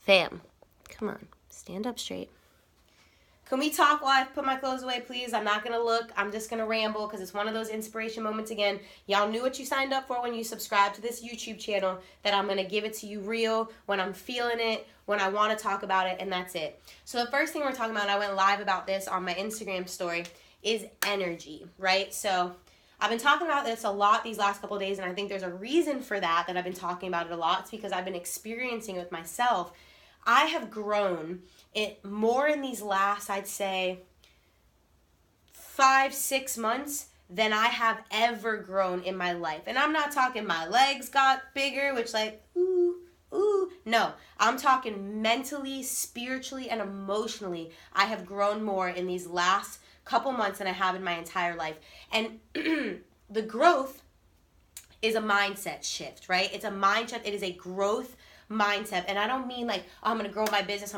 Fam, come on, stand up straight. Can we talk while I put my clothes away, please? I'm not going to look. I'm just going to ramble because it's one of those inspiration moments again. Y'all knew what you signed up for when you subscribed to this YouTube channel, that I'm going to give it to you real, when I'm feeling it, when I want to talk about it, and that's it. So the first thing we're talking about, and I went live about this on my Instagram story, is energy, right? So I've been talking about this a lot these last couple of days, and I think there's a reason for that I've been talking about it a lot. It's because I've been experiencing it with myself. I have grown it more in these last, I'd say, 5-6 months than I have ever grown in my life. And I'm not talking my legs got bigger, which like, ooh. No, I'm talking mentally, spiritually, and emotionally. I have grown more in these last couple months than I have in my entire life. And the growth is a mindset shift, right? It's a mindset. It is a growth mindset. And I don't mean like, oh, I'm going to grow my business.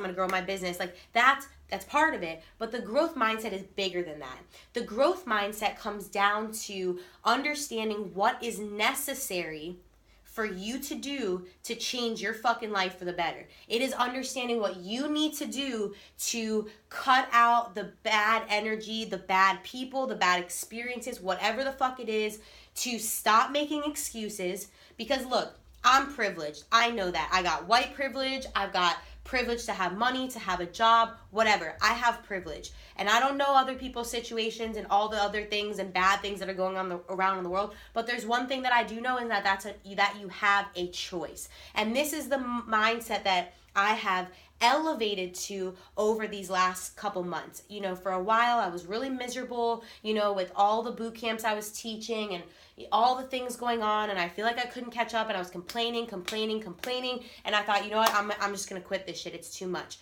Like that's part of it. But the growth mindset is bigger than that. The growth mindset comes down to understanding what is necessary for you to do to change your fucking life for the better. It is understanding what you need to do to cut out the bad energy, the bad people, the bad experiences, whatever the fuck it is, to stop making excuses. Because look, I'm privileged. I know that. I got white privilege. I've got privilege to have money, to have a job, whatever. I have privilege. And I don't know other people's situations and all the other things and bad things that are going on around in the world. But there's one thing that I do know, is that you have a choice. And this is the mindset that I have elevated to over these last couple months. You know, for a while I was really miserable, you know, with all the boot camps I was teaching and all the things going on, and I feel like I couldn't catch up, and I was complaining, and I thought, you know what, I'm just gonna quit this shit, it's too much.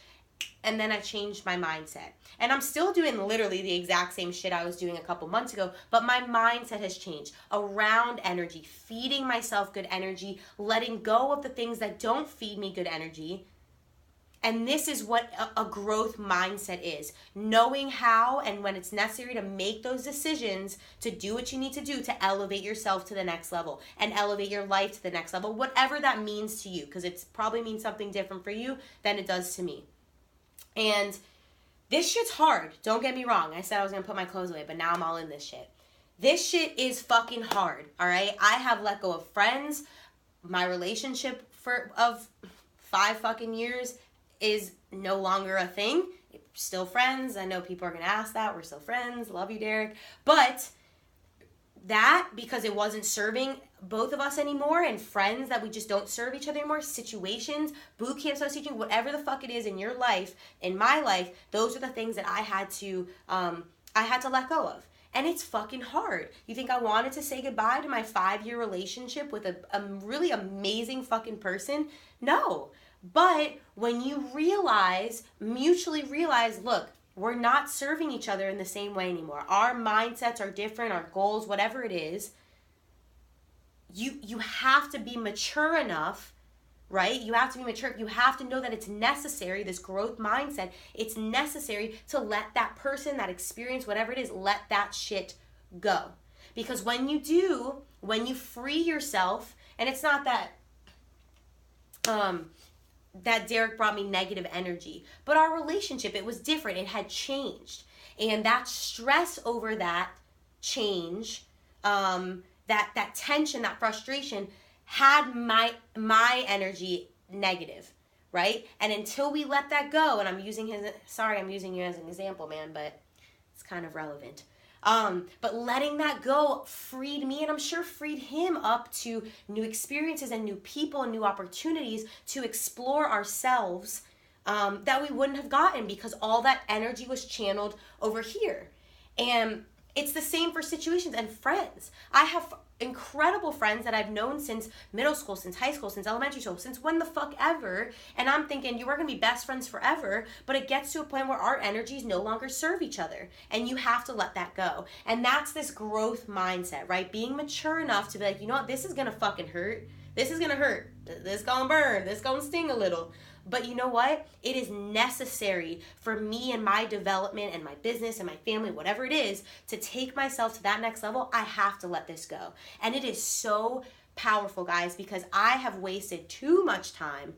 And then I changed my mindset. And I'm still doing literally the exact same shit I was doing a couple months ago, but my mindset has changed around energy, feeding myself good energy, letting go of the things that don't feed me good energy. And this is what a growth mindset is. Knowing how and when it's necessary to make those decisions to do what you need to do to elevate yourself to the next level and elevate your life to the next level, whatever that means to you, because it probably means something different for you than it does to me. And this shit's hard. Don't get me wrong. I said I was going to put my clothes away, but now I'm all in this shit. This shit is fucking hard, all right? I have let go of friends. My relationship of 5 fucking years is no longer a thing. Still friends. I know people are going to ask that. We're still friends. Love you, Derek. But that, because it wasn't serving both of us anymore, and friends that we just don't serve each other anymore, situations, boot camps I was teaching, whatever the fuck it is in your life, in my life, those are the things that I had to let go of. And it's fucking hard. You think I wanted to say goodbye to my 5-year relationship with a really amazing fucking person? No. But when you mutually realize, look, we're not serving each other in the same way anymore. Our mindsets are different, our goals, whatever it is. You have to be mature enough, right? You have to be mature. You have to know that it's necessary, this growth mindset, it's necessary to let that person, that experience, whatever it is, let that shit go. Because when you do, when you free yourself, and it's not that Derek brought me negative energy, but our relationship, it was different. It had changed. And that stress over that change, that tension, that frustration had my energy negative, right? And until we let that go, and I'm using you as an example, man, but it's kind of relevant. But letting that go freed me, and I'm sure freed him up to new experiences and new people and new opportunities to explore ourselves that we wouldn't have gotten because all that energy was channeled over here. And it's the same for situations and friends. I have incredible friends that I've known since middle school, since high school, since elementary school, since when the fuck ever. And I'm thinking, you are going to be best friends forever. But it gets to a point where our energies no longer serve each other. And you have to let that go. And that's this growth mindset, right? Being mature enough to be like, you know what? This is going to fucking hurt. This is going to hurt. This going to burn. This going to sting a little. But you know what? It is necessary for me and my development and my business and my family, whatever it is, to take myself to that next level. I have to let this go. And it is so powerful, guys, because I have wasted too much time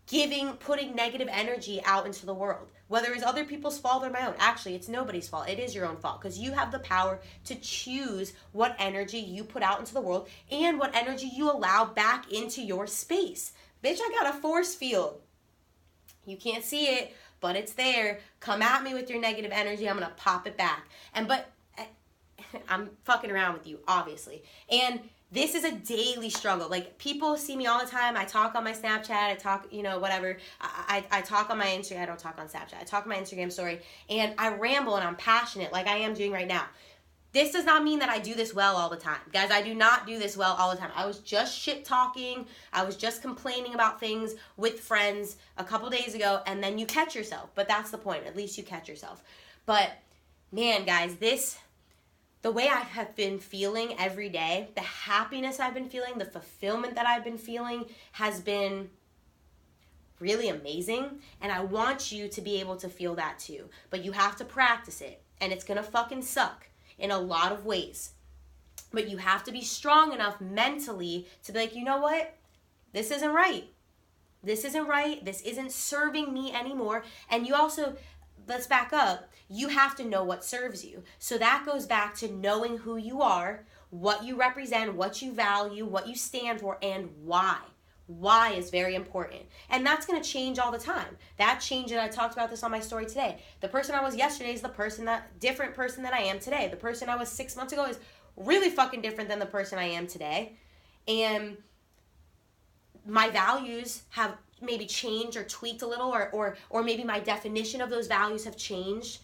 putting negative energy out into the world. Whether it's other people's fault or my own. Actually, it's nobody's fault. It is your own fault because you have the power to choose what energy you put out into the world and what energy you allow back into your space. Bitch, I got a force field. You can't see it, but it's there. Come at me with your negative energy. I'm going to pop it back. But I'm fucking around with you, obviously. And this is a daily struggle. Like, people see me all the time. I talk on my Snapchat. I talk, whatever. I talk on my Instagram. I don't talk on Snapchat. I talk on my Instagram story. And I ramble and I'm passionate like I am doing right now. This does not mean that I do this well all the time. Guys, I do not do this well all the time. I was just shit talking. I was just complaining about things with friends a couple days ago. And then you catch yourself. But that's the point. At least you catch yourself. But, man, guys, the way I have been feeling every day, the happiness I've been feeling, the fulfillment that I've been feeling has been really amazing. And I want you to be able to feel that too. But you have to practice it. And it's going to fucking suck in a lot of ways. But you have to be strong enough mentally to be like, you know what? This isn't right. This isn't right. This isn't serving me anymore. And you also, let's back up. You have to know what serves you. So that goes back to knowing who you are, what you represent, what you value, what you stand for, and why. Why is very important. And that's going to change all the time. That changes. I talked about this on my story today. The person I was yesterday is different person that I am today. The person I was 6 months ago is really fucking different than the person I am today. And my values have maybe changed or tweaked a little, or maybe my definition of those values have changed.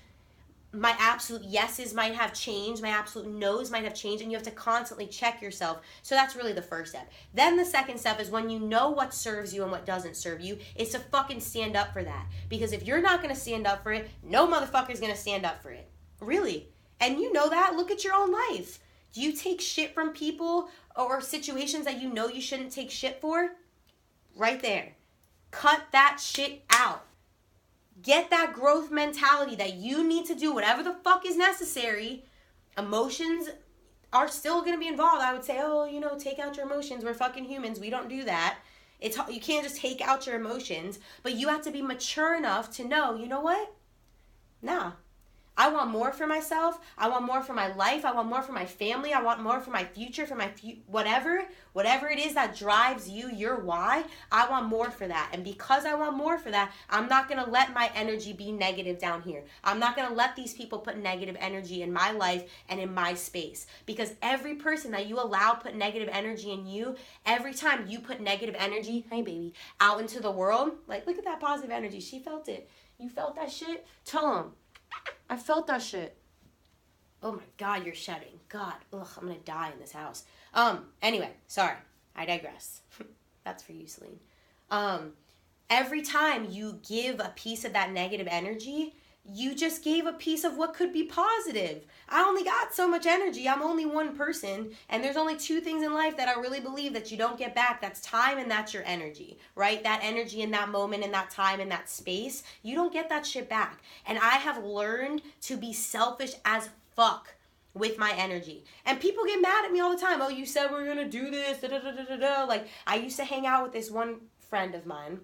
My absolute yeses might have changed. My absolute no's might have changed. And you have to constantly check yourself. So that's really the first step. Then the second step is when you know what serves you and what doesn't serve you, is to fucking stand up for that. Because if you're not going to stand up for it, no motherfucker's going to stand up for it. Really. And you know that. Look at your own life. Do you take shit from people or situations that you know you shouldn't take shit for? Right there. Cut that shit out. Get that growth mentality that you need to do whatever the fuck is necessary. Emotions are still going to be involved. I would say, take out your emotions. We're fucking humans. We don't do that. You can't just take out your emotions. But you have to be mature enough to know, you know what? Nah. I want more for myself. I want more for my life. I want more for my family. I want more for my future, for my whatever it is that drives you, your why. I want more for that. And because I want more for that, I'm not going to let my energy be negative down here. I'm not going to let these people put negative energy in my life and in my space. Because every person that you allow put negative energy in you, every time you put negative energy, hey baby, out into the world, like look at that positive energy. She felt it. You felt that shit? Tell them. I felt that shit. Oh my God, you're shedding. God, ugh, I'm gonna die in this house. Anyway, sorry. I digress. That's for you, Celine. Every time you give a piece of that negative energy, you just gave a piece of what could be positive. I only got so much energy. I'm only one person. And there's only two things in life that I really believe that you don't get back. That's time and that's your energy, right? That energy in that moment, in that time, in that space. You don't get that shit back. And I have learned to be selfish as fuck with my energy. And people get mad at me all the time. Oh, you said we were going to do this. Da, da, da, da, da, da. Like, I used to hang out with this one friend of mine.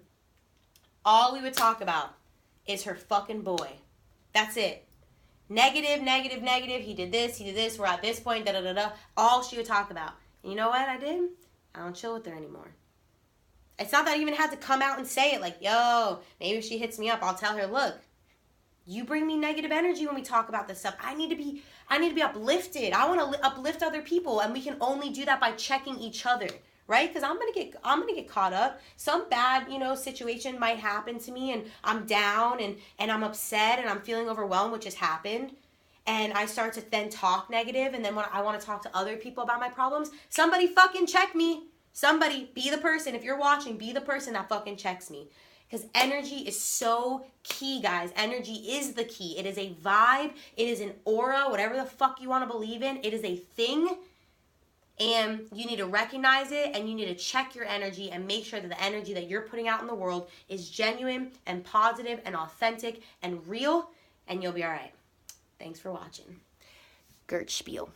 All we would talk about is her fucking boy. That's it. Negative, negative, negative. He did this. We're at this point. Da da da da. All she would talk about. And you know what I did? I don't chill with her anymore. It's not that I even had to come out and say it like, yo, maybe if she hits me up, I'll tell her, look, you bring me negative energy when we talk about this stuff. I need to be uplifted. I want to uplift other people, and we can only do that by checking each other. Right? Because I'm gonna get caught up. Some bad, situation might happen to me, and I'm down and I'm upset and I'm feeling overwhelmed, which has happened. And I start to then talk negative, and then when I want to talk to other people about my problems, somebody fucking check me. Somebody be the person. If you're watching, be the person that fucking checks me. Because energy is so key, guys. Energy is the key. It is a vibe. It is an aura, whatever the fuck you want to believe in. It is a thing. And you need to recognize it, and you need to check your energy and make sure that the energy that you're putting out in the world is genuine and positive and authentic and real, and you'll be all right. Thanks for watching. Gert Spiel.